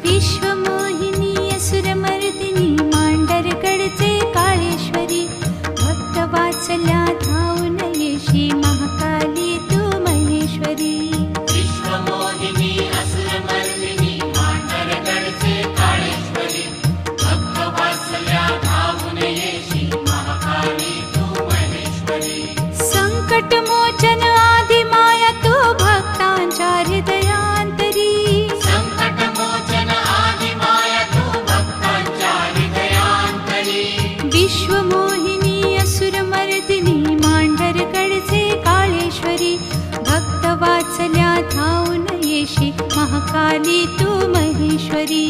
विश्वमोहिनी असुरमर्दिनी मांडरगडचे काळेश्वरी भक्तवात्सल्या धावून येशी महाकाली तू महेश्वरी विश्वमोहिनी असुरमर्दिनी मांडरगडचे काळेश्वरी भक्तवात्सल्या धावून येशी महाकाली तू महेश्वरी संकटमोचन आदिमाया तू भक्तांच्या हृदयांतरी संकटमोचन आदिमाया तू भक्तांच्या हृदयांतरी विश्वमोहिनी असुरमर्दिनी मांडरगडचे काळेश्वरी भक्तवात्सल्या धावून येशी महाकाली तू महेश्वरी